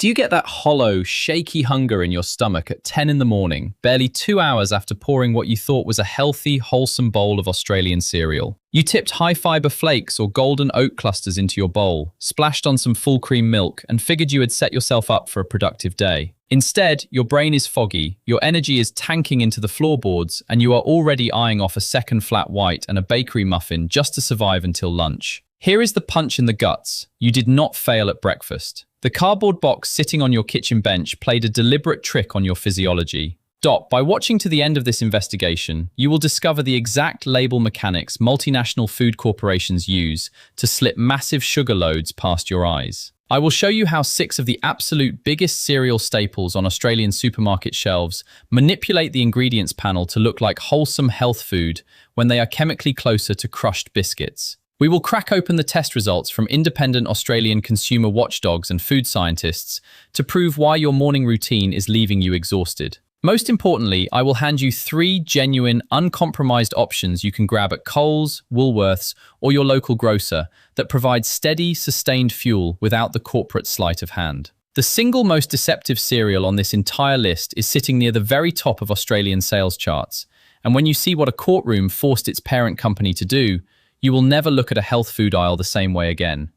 Do you get that hollow, shaky hunger in your stomach at 10 in the morning, barely 2 hours after pouring what you thought was a healthy, wholesome bowl of Australian cereal? You tipped high-fiber flakes or golden oat clusters into your bowl, splashed on some full-cream milk, and figured you had set yourself up for a productive day. Instead, your brain is foggy, your energy is tanking into the floorboards, and you are already eyeing off a second flat white and a bakery muffin just to survive until lunch. Here is the punch in the guts. You did not fail at breakfast. The cardboard box sitting on your kitchen bench played a deliberate trick on your physiology. By watching to the end of this investigation, you will discover the exact label mechanics multinational food corporations use to slip massive sugar loads past your eyes. I will show you how 6 of the absolute biggest cereal staples on Australian supermarket shelves manipulate the ingredients panel to look like wholesome health food when they are chemically closer to crushed biscuits. We will crack open the test results from independent Australian consumer watchdogs and food scientists to prove why your morning routine is leaving you exhausted. Most importantly, I will hand you 3 genuine, uncompromised options you can grab at Coles, Woolworths, or your local grocer that provide steady, sustained fuel without the corporate sleight of hand. The single most deceptive cereal on this entire list is sitting near the very top of Australian sales charts. And when you see what a courtroom forced its parent company to do, you will never look at a health food aisle the same way again.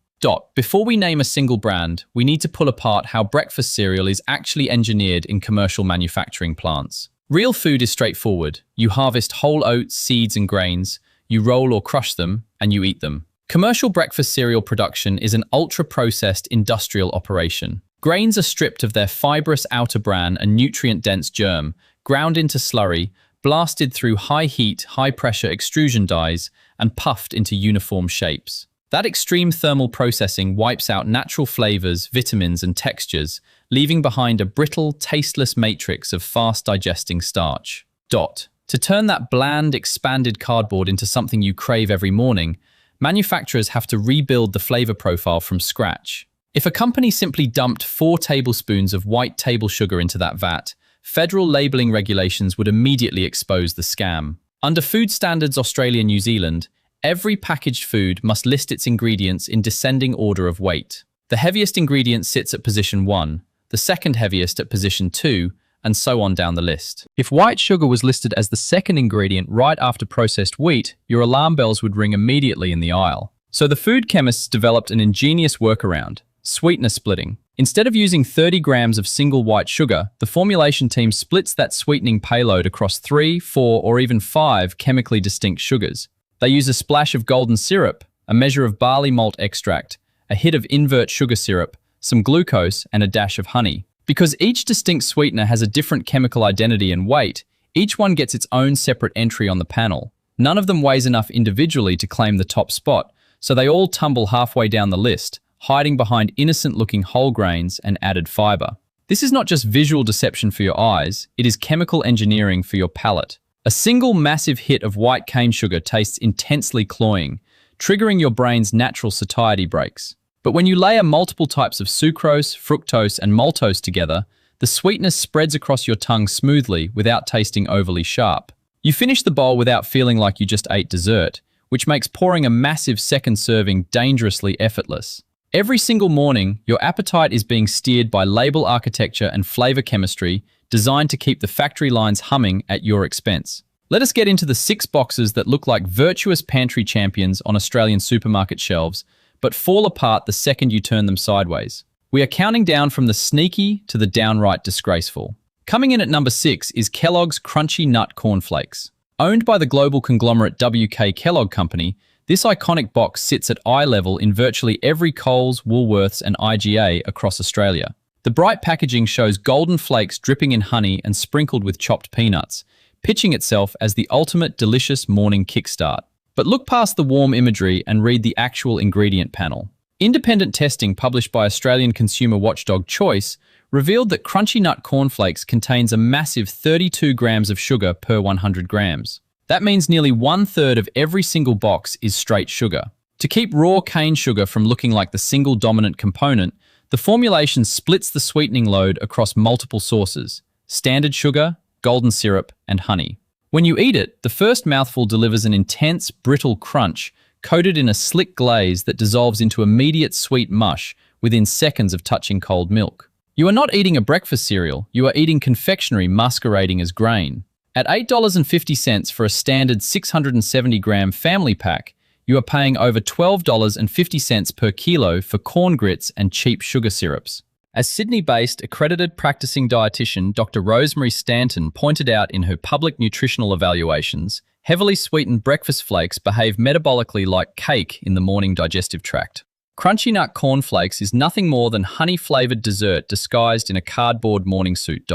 Before we name a single brand, we need to pull apart how breakfast cereal is actually engineered in commercial manufacturing plants. Real food is straightforward. You harvest whole oats, seeds, and grains, you roll or crush them, and you eat them. Commercial breakfast cereal production is an ultra-processed industrial operation. Grains are stripped of their fibrous outer bran and nutrient-dense germ, ground into slurry, blasted through high-heat, high-pressure extrusion dies, and puffed into uniform shapes. That extreme thermal processing wipes out natural flavors, vitamins, and textures, leaving behind a brittle, tasteless matrix of fast-digesting starch. To turn that bland, expanded cardboard into something you crave every morning, manufacturers have to rebuild the flavor profile from scratch. If a company simply dumped 4 tablespoons of white table sugar into that vat, federal labeling regulations would immediately expose the scam. Under Food Standards Australia-New Zealand, every packaged food must list its ingredients in descending order of weight. The heaviest ingredient sits at position 1, the second heaviest at position 2, and so on down the list. If white sugar was listed as the second ingredient right after processed wheat, your alarm bells would ring immediately in the aisle. So the food chemists developed an ingenious workaround: sweetener-splitting. Instead of using 30 grams of single white sugar, the formulation team splits that sweetening payload across 3, 4, or even 5 chemically distinct sugars. They use a splash of golden syrup, a measure of barley malt extract, a hit of invert sugar syrup, some glucose, and a dash of honey. Because each distinct sweetener has a different chemical identity and weight, each one gets its own separate entry on the panel. None of them weighs enough individually to claim the top spot, so they all tumble halfway down the list, hiding behind innocent-looking whole grains and added fiber. This is not just visual deception for your eyes, it is chemical engineering for your palate. A single massive hit of white cane sugar tastes intensely cloying, triggering your brain's natural satiety brakes. But when you layer multiple types of sucrose, fructose, and maltose together, the sweetness spreads across your tongue smoothly without tasting overly sharp. You finish the bowl without feeling like you just ate dessert, which makes pouring a massive second serving dangerously effortless. Every single morning, your appetite is being steered by label architecture and flavor chemistry designed to keep the factory lines humming at your expense. Let us get into the 6 boxes that look like virtuous pantry champions on Australian supermarket shelves, but fall apart the second you turn them sideways. We are counting down from the sneaky to the downright disgraceful. Coming in at number 6 is Kellogg's Crunchy Nut Cornflakes. Owned by the global conglomerate WK Kellogg Company, this iconic box sits at eye level in virtually every Coles, Woolworths, and IGA across Australia. The bright packaging shows golden flakes dripping in honey and sprinkled with chopped peanuts, pitching itself as the ultimate delicious morning kickstart. But look past the warm imagery and read the actual ingredient panel. Independent testing published by Australian consumer watchdog Choice revealed that Crunchy Nut Cornflakes contains a massive 32 grams of sugar per 100 grams. That means nearly 1/3 of every single box is straight sugar. To keep raw cane sugar from looking like the single dominant component, the formulation splits the sweetening load across multiple sources: standard sugar, golden syrup, and honey. When you eat it, the first mouthful delivers an intense, brittle crunch coated in a slick glaze that dissolves into immediate sweet mush within seconds of touching cold milk. You are not eating a breakfast cereal, you are eating confectionery masquerading as grain. At $8.50 for a standard 670-gram family pack, you are paying over $12.50 per kilo for corn grits and cheap sugar syrups. As Sydney-based accredited practicing dietitian Dr. Rosemary Stanton pointed out in her public nutritional evaluations, heavily sweetened breakfast flakes behave metabolically like cake in the morning digestive tract. Crunchy Nut cornflakes is nothing more than honey-flavored dessert disguised in a cardboard morning suit.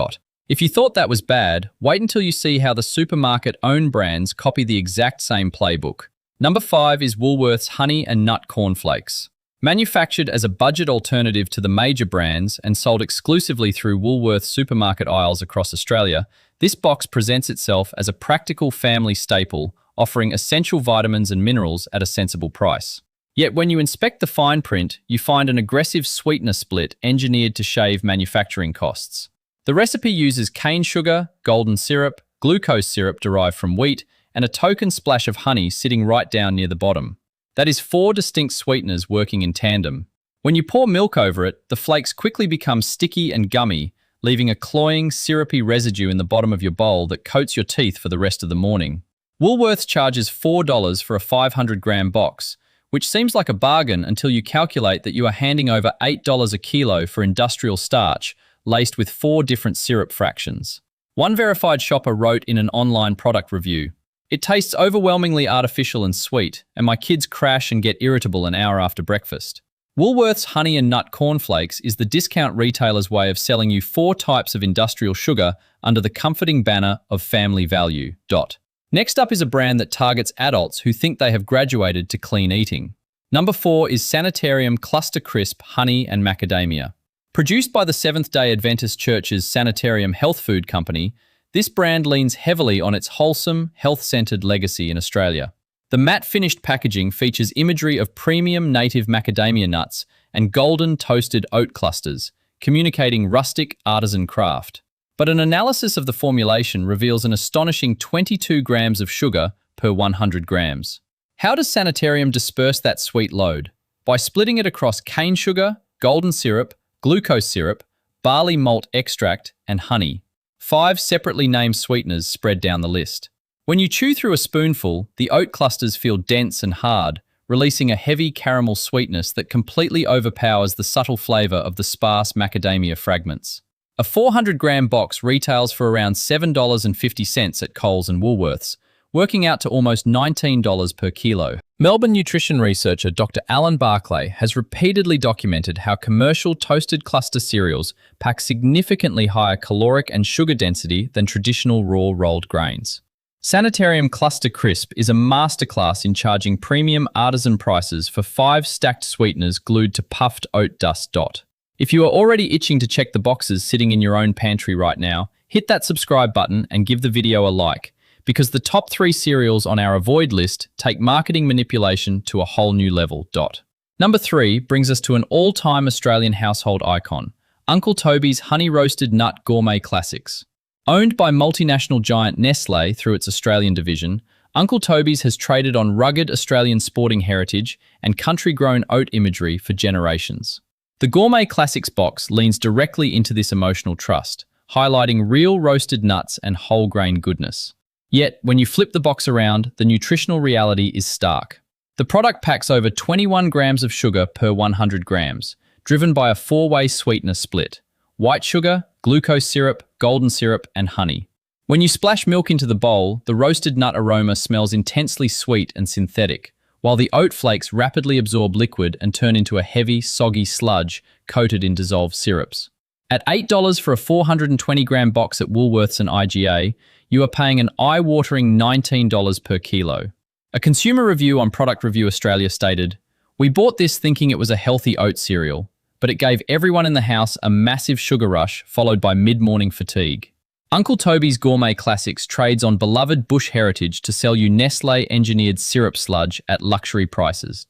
If you thought that was bad, wait until you see how the supermarket own brands copy the exact same playbook. Number 5 is Woolworths Honey and Nut Cornflakes. Manufactured as a budget alternative to the major brands and sold exclusively through Woolworths supermarket aisles across Australia, this box presents itself as a practical family staple, offering essential vitamins and minerals at a sensible price. Yet when you inspect the fine print, you find an aggressive sweetener split engineered to shave manufacturing costs. The recipe uses cane sugar, golden syrup, glucose syrup derived from wheat, and a token splash of honey sitting right down near the bottom. That is 4 distinct sweeteners working in tandem. When you pour milk over it, the flakes quickly become sticky and gummy, leaving a cloying, syrupy residue in the bottom of your bowl that coats your teeth for the rest of the morning. Woolworths charges $4 for a 500-gram box, which seems like a bargain until you calculate that you are handing over $8 a kilo for industrial starch, laced with 4 different syrup fractions. One verified shopper wrote in an online product review, "It tastes overwhelmingly artificial and sweet, and my kids crash and get irritable an hour after breakfast." Woolworths Honey and Nut Cornflakes is the discount retailer's way of selling you 4 types of industrial sugar under the comforting banner of family value. Next up is a brand that targets adults who think they have graduated to clean eating. Number 4 is Sanitarium Cluster Crisp Honey and Macadamia. Produced by the Seventh-day Adventist Church's Sanitarium Health Food Company, this brand leans heavily on its wholesome, health-centered legacy in Australia. The matte-finished packaging features imagery of premium native macadamia nuts and golden toasted oat clusters, communicating rustic artisan craft. But an analysis of the formulation reveals an astonishing 22 grams of sugar per 100 grams. How does Sanitarium disperse that sweet load? By splitting it across cane sugar, golden syrup, glucose syrup, barley malt extract, and honey. 5 separately named sweeteners spread down the list. When you chew through a spoonful, the oat clusters feel dense and hard, releasing a heavy caramel sweetness that completely overpowers the subtle flavor of the sparse macadamia fragments. A 400-gram box retails for around $7.50 at Coles and Woolworths, working out to almost $19 per kilo. Melbourne nutrition researcher Dr. Alan Barclay has repeatedly documented how commercial toasted cluster cereals pack significantly higher caloric and sugar density than traditional raw rolled grains. Sanitarium Cluster Crisp is a masterclass in charging premium artisan prices for 5 stacked sweeteners glued to puffed oat dust. If you are already itching to check the boxes sitting in your own pantry right now, hit that subscribe button and give the video a like, because the top 3 cereals on our avoid list take marketing manipulation to a whole new level. Number 3 brings us to an all-time Australian household icon, Uncle Toby's Honey Roasted Nut Gourmet Classics. Owned by multinational giant Nestlé through its Australian division, Uncle Toby's has traded on rugged Australian sporting heritage and country-grown oat imagery for generations. The Gourmet Classics box leans directly into this emotional trust, highlighting real roasted nuts and whole grain goodness. Yet, when you flip the box around, the nutritional reality is stark. The product packs over 21 grams of sugar per 100 grams, driven by a 4-way sweetener split: white sugar, glucose syrup, golden syrup, and honey. When you splash milk into the bowl, the roasted nut aroma smells intensely sweet and synthetic, while the oat flakes rapidly absorb liquid and turn into a heavy, soggy sludge coated in dissolved syrups. At $8 for a 420-gram box at Woolworths and IGA, you are paying an eye-watering $19 per kilo. A consumer review on Product Review Australia stated, "We bought this thinking it was a healthy oat cereal, but it gave everyone in the house a massive sugar rush followed by mid-morning fatigue." Uncle Toby's Gourmet Classics trades on beloved bush heritage to sell you Nestlé-engineered syrup sludge at luxury prices.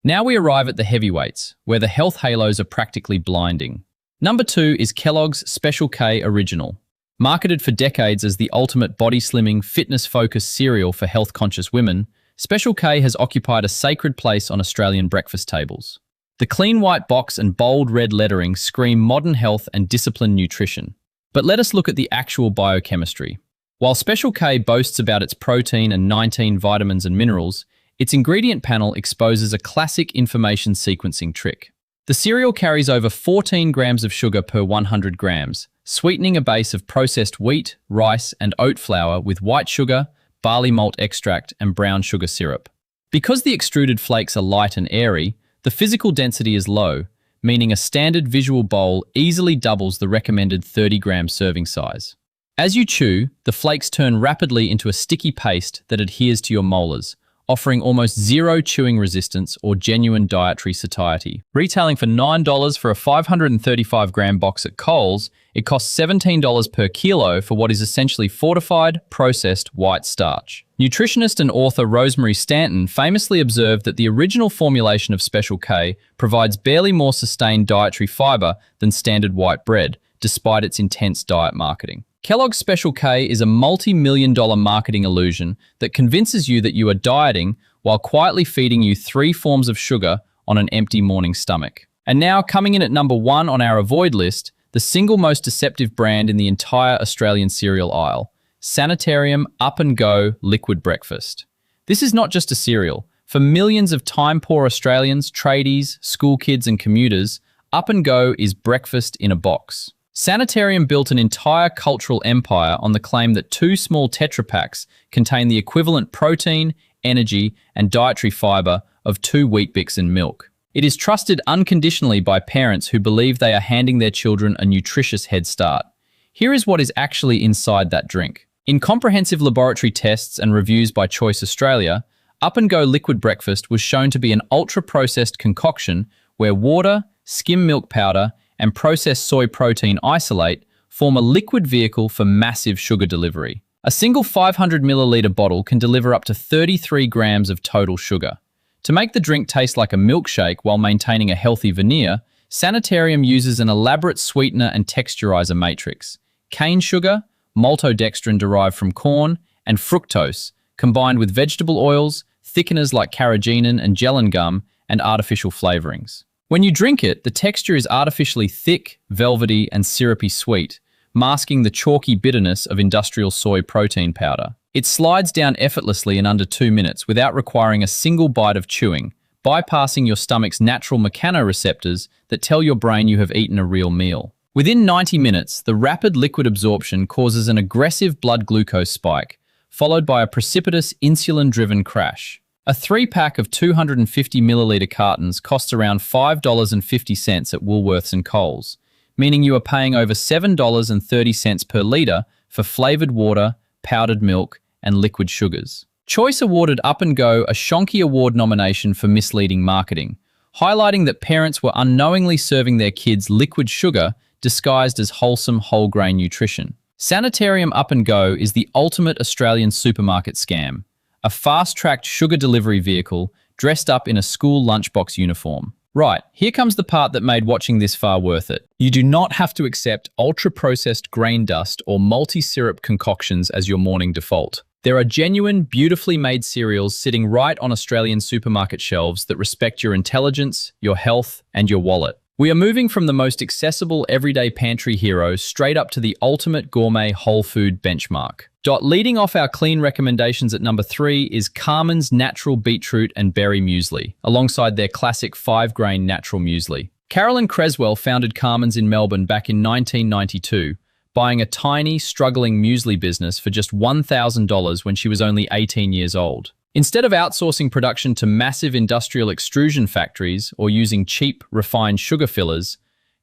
Now we arrive at the heavyweights, where the health halos are practically blinding. Number 2 is Kellogg's Special K Original. Marketed for decades as the ultimate body-slimming, fitness-focused cereal for health-conscious women, Special K has occupied a sacred place on Australian breakfast tables. The clean white box and bold red lettering scream modern health and disciplined nutrition. But let us look at the actual biochemistry. While Special K boasts about its protein and 19 vitamins and minerals, its ingredient panel exposes a classic information sequencing trick. The cereal carries over 14 grams of sugar per 100 grams, sweetening a base of processed wheat, rice, and oat flour with white sugar, barley malt extract, and brown sugar syrup. Because the extruded flakes are light and airy, the physical density is low, meaning a standard visual bowl easily doubles the recommended 30-gram serving size. As you chew, the flakes turn rapidly into a sticky paste that adheres to your molars, offering almost zero chewing resistance or genuine dietary satiety. Retailing for $9 for a 535-gram box at Coles, it costs $17 per kilo for what is essentially fortified, processed white starch. Nutritionist and author Rosemary Stanton famously observed that the original formulation of Special K provides barely more sustained dietary fiber than standard white bread, despite its intense diet marketing. Kellogg's Special K is a multi-million-dollar marketing illusion that convinces you that you are dieting while quietly feeding you 3 forms of sugar on an empty morning stomach. And now, coming in at number 1 on our avoid list, the single most deceptive brand in the entire Australian cereal aisle, Sanitarium Up and Go Liquid Breakfast. This is not just a cereal. For millions of time-poor Australians, tradies, school kids and commuters, Up and Go is breakfast in a box. Sanitarium built an entire cultural empire on the claim that 2 small Tetra Paks contain the equivalent protein, energy, and dietary fiber of 2 Weet-Bix and milk. It is trusted unconditionally by parents who believe they are handing their children a nutritious head start. Here is what is actually inside that drink. In comprehensive laboratory tests and reviews by Choice Australia, Up and Go Liquid Breakfast was shown to be an ultra-processed concoction where water, skim milk powder, and processed soy protein isolate form a liquid vehicle for massive sugar delivery. A single 500 milliliter bottle can deliver up to 33 grams of total sugar. To make the drink taste like a milkshake while maintaining a healthy veneer, Sanitarium uses an elaborate sweetener and texturizer matrix. Cane sugar, maltodextrin derived from corn, and fructose, combined with vegetable oils, thickeners like carrageenan and gellan gum, and artificial flavorings. When you drink it, the texture is artificially thick, velvety, and syrupy sweet, masking the chalky bitterness of industrial soy protein powder. It slides down effortlessly in under 2 minutes without requiring a single bite of chewing, bypassing your stomach's natural mechanoreceptors that tell your brain you have eaten a real meal. Within 90 minutes, the rapid liquid absorption causes an aggressive blood glucose spike, followed by a precipitous insulin-driven crash. A 3-pack of 250 milliliter cartons costs around $5.50 at Woolworths and Coles, meaning you are paying over $7.30 per litre for flavoured water, powdered milk, and liquid sugars. Choice awarded Up and Go a Shonky Award nomination for misleading marketing, highlighting that parents were unknowingly serving their kids liquid sugar disguised as wholesome whole grain nutrition. Sanitarium Up and Go is the ultimate Australian supermarket scam. A fast-tracked sugar delivery vehicle dressed up in a school lunchbox uniform. Right, here comes the part that made watching this far worth it. You do not have to accept ultra-processed grain dust or multi-syrup concoctions as your morning default. There are genuine, beautifully made cereals sitting right on Australian supermarket shelves that respect your intelligence, your health, and your wallet. We are moving from the most accessible everyday pantry hero straight up to the ultimate gourmet whole food benchmark. Leading off our clean recommendations at number 3 is Carmen's Natural Beetroot and Berry Muesli, alongside their classic 5-grain natural muesli. Carolyn Creswell founded Carmen's in Melbourne back in 1992, buying a tiny, struggling muesli business for just $1,000 when she was only 18 years old. Instead of outsourcing production to massive industrial extrusion factories or using cheap, refined sugar fillers,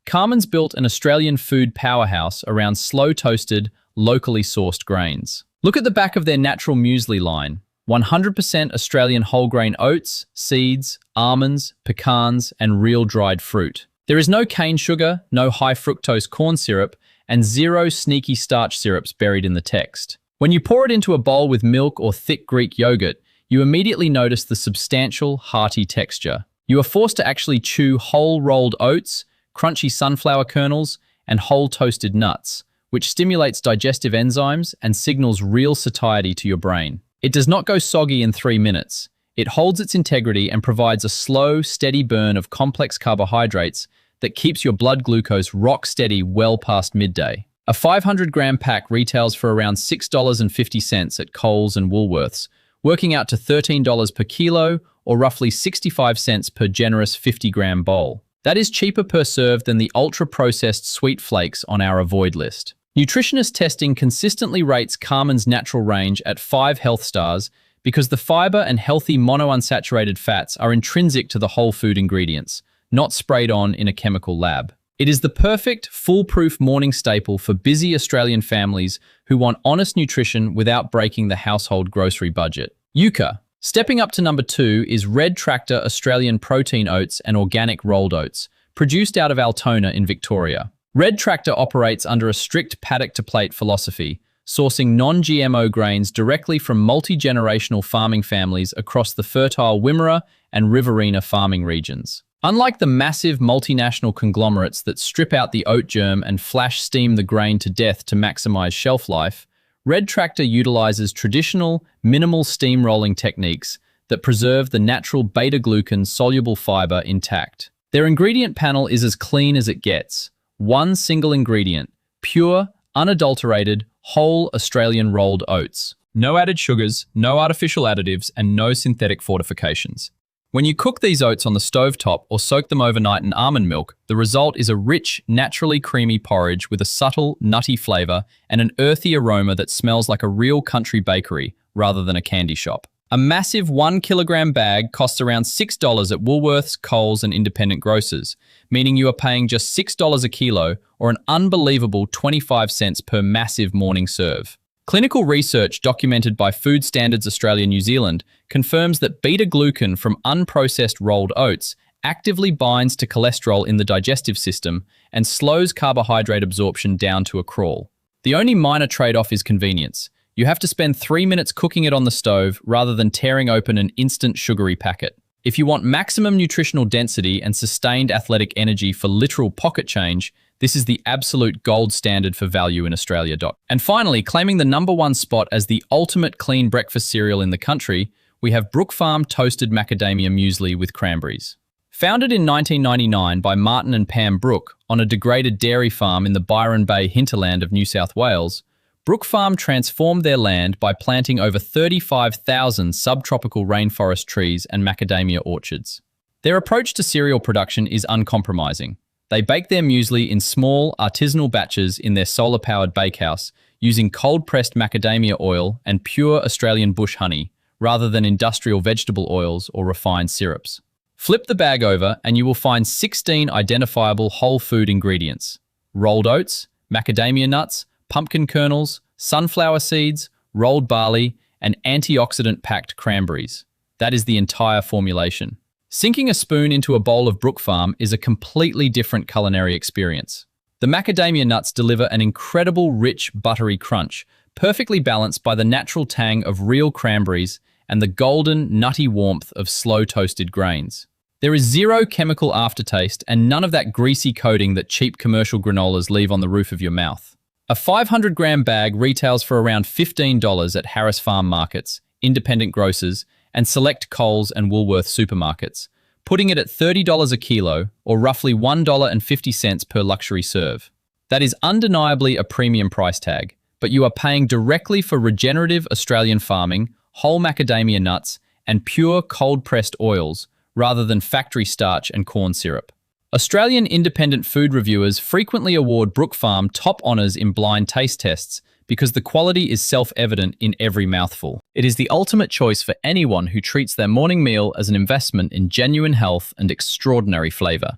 Carmen's built an Australian food powerhouse around slow-toasted, locally sourced grains. Look at the back of their natural muesli line. 100% Australian whole grain oats, seeds, almonds, pecans, and real dried fruit. There is no cane sugar, no high fructose corn syrup, and 0 sneaky starch syrups buried in the text. When you pour it into a bowl with milk or thick Greek yogurt, you immediately notice the substantial, hearty texture. You are forced to actually chew whole rolled oats, crunchy sunflower kernels, and whole toasted nuts, which stimulates digestive enzymes and signals real satiety to your brain. It does not go soggy in 3 minutes. It holds its integrity and provides a slow, steady burn of complex carbohydrates that keeps your blood glucose rock steady well past midday. A 500-gram pack retails for around $6.50 at Coles and Woolworths, working out to $13 per kilo or roughly 65 cents per generous 50-gram bowl. That is cheaper per serve than the ultra-processed sweet flakes on our avoid list. Nutritionist testing consistently rates Carmen's natural range at 5 health stars because the fiber and healthy monounsaturated fats are intrinsic to the whole food ingredients, not sprayed on in a chemical lab. It is the perfect, foolproof morning staple for busy Australian families who want honest nutrition without breaking the household grocery budget. Yucca. Stepping up to number 2 is Red Tractor Australian Protein Oats and Organic Rolled Oats, produced out of Altona in Victoria. Red Tractor operates under a strict paddock-to-plate philosophy, sourcing non-GMO grains directly from multi-generational farming families across the fertile Wimmera and Riverina farming regions. Unlike the massive multinational conglomerates that strip out the oat germ and flash steam the grain to death to maximize shelf life, Red Tractor utilizes traditional, minimal steam rolling techniques that preserve the natural beta-glucan soluble fiber intact. Their ingredient panel is as clean as it gets. One single ingredient, pure, unadulterated, whole Australian rolled oats. No added sugars, no artificial additives, and no synthetic fortifications. When you cook these oats on the stovetop or soak them overnight in almond milk, the result is a rich, naturally creamy porridge with a subtle, nutty flavor and an earthy aroma that smells like a real country bakery rather than a candy shop. A massive 1 kilogram bag costs around $6 at Woolworths, Coles, and independent grocers, meaning you are paying just $6 a kilo or an unbelievable 25 cents per massive morning serve. Clinical research documented by Food Standards Australia New Zealand confirms that beta-glucan from unprocessed rolled oats actively binds to cholesterol in the digestive system and slows carbohydrate absorption down to a crawl. The only minor trade-off is convenience. You have to spend 3 minutes cooking it on the stove rather than tearing open an instant sugary packet. If you want maximum nutritional density and sustained athletic energy for literal pocket change, this is the absolute gold standard for value in Australia. And finally, claiming the #1 spot as the ultimate clean breakfast cereal in the country, we have Brook Farm Toasted Macadamia Muesli with Cranberries. Founded in 1999 by Martin and Pam Brook on a degraded dairy farm in the Byron Bay hinterland of New South Wales, Brook Farm transformed their land by planting over 35,000 subtropical rainforest trees and macadamia orchards. Their approach to cereal production is uncompromising. They bake their muesli in small, artisanal batches in their solar-powered bakehouse using cold-pressed macadamia oil and pure Australian bush honey, rather than industrial vegetable oils or refined syrups. Flip the bag over and you will find 16 identifiable whole food ingredients: rolled oats, macadamia nuts, pumpkin kernels, sunflower seeds, rolled barley, and antioxidant-packed cranberries. That is the entire formulation. Sinking a spoon into a bowl of Brook Farm is a completely different culinary experience. The macadamia nuts deliver an incredible rich, buttery crunch, perfectly balanced by the natural tang of real cranberries and the golden, nutty warmth of slow-toasted grains. There is zero chemical aftertaste and none of that greasy coating that cheap commercial granolas leave on the roof of your mouth. A 500-gram bag retails for around $15 at Harris Farm Markets, independent grocers, and select Coles and Woolworths supermarkets, putting it at $30 a kilo, or roughly $1.50 per luxury serve. That is undeniably a premium price tag, but you are paying directly for regenerative Australian farming, whole macadamia nuts, and pure cold-pressed oils, rather than factory starch and corn syrup. Australian independent food reviewers frequently award Brook Farm top honours in blind taste tests because the quality is self-evident in every mouthful. It is the ultimate choice for anyone who treats their morning meal as an investment in genuine health and extraordinary flavour.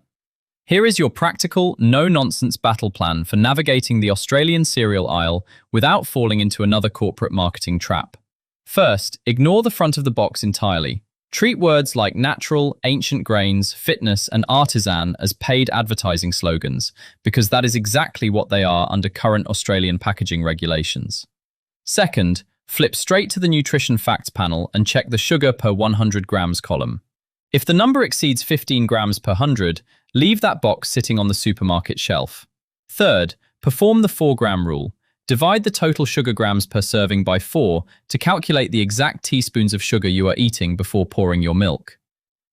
Here is your practical, no-nonsense battle plan for navigating the Australian cereal aisle without falling into another corporate marketing trap. First, ignore the front of the box entirely. Treat words like natural, ancient grains, fitness, and artisan as paid advertising slogans, because that is exactly what they are under current Australian packaging regulations. Second, flip straight to the nutrition facts panel and check the sugar per 100 grams column. If the number exceeds 15 grams per 100, leave that box sitting on the supermarket shelf. Third, perform the 4-gram rule. Divide the total sugar grams per serving by 4 to calculate the exact teaspoons of sugar you are eating before pouring your milk.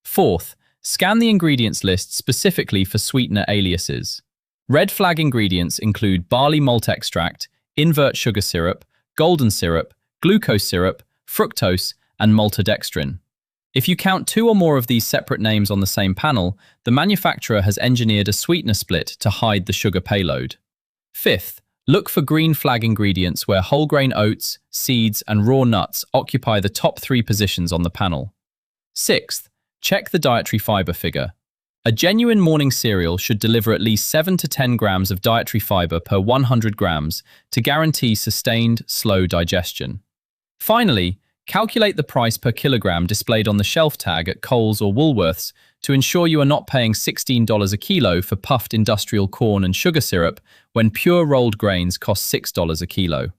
Fourth, scan the ingredients list specifically for sweetener aliases. Red flag ingredients include barley malt extract, invert sugar syrup, golden syrup, glucose syrup, fructose, and maltodextrin. If you count 2 or more of these separate names on the same panel, the manufacturer has engineered a sweetener split to hide the sugar payload. Fifth, look for green flag ingredients where whole grain oats, seeds, and raw nuts occupy the top 3 positions on the panel. Sixth, check the dietary fiber figure. A genuine morning cereal should deliver at least 7 to 10 grams of dietary fiber per 100 grams to guarantee sustained, slow digestion. Finally, calculate the price per kilogram displayed on the shelf tag at Coles or Woolworths to ensure you are not paying $16 a kilo for puffed industrial corn and sugar syrup when pure rolled grains cost $6 a kilo.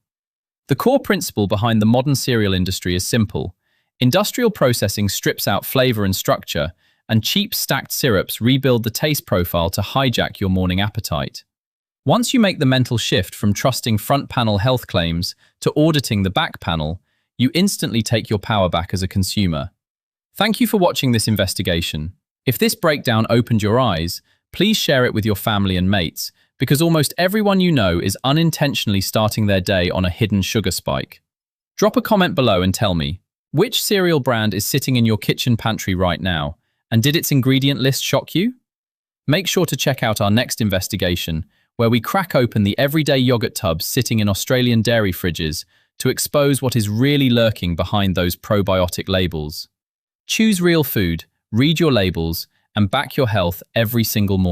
The core principle behind the modern cereal industry is simple. Industrial processing strips out flavor and structure, and cheap stacked syrups rebuild the taste profile to hijack your morning appetite. Once you make the mental shift from trusting front panel health claims to auditing the back panel, you instantly take your power back as a consumer. Thank you for watching this investigation. If this breakdown opened your eyes, please share it with your family and mates, because almost everyone you know is unintentionally starting their day on a hidden sugar spike. Drop a comment below and tell me, which cereal brand is sitting in your kitchen pantry right now, and did its ingredient list shock you? Make sure to check out our next investigation, where we crack open the everyday yogurt tubs sitting in Australian dairy fridges to expose what is really lurking behind those probiotic labels. Choose real food, read your labels, and back your health every single morning.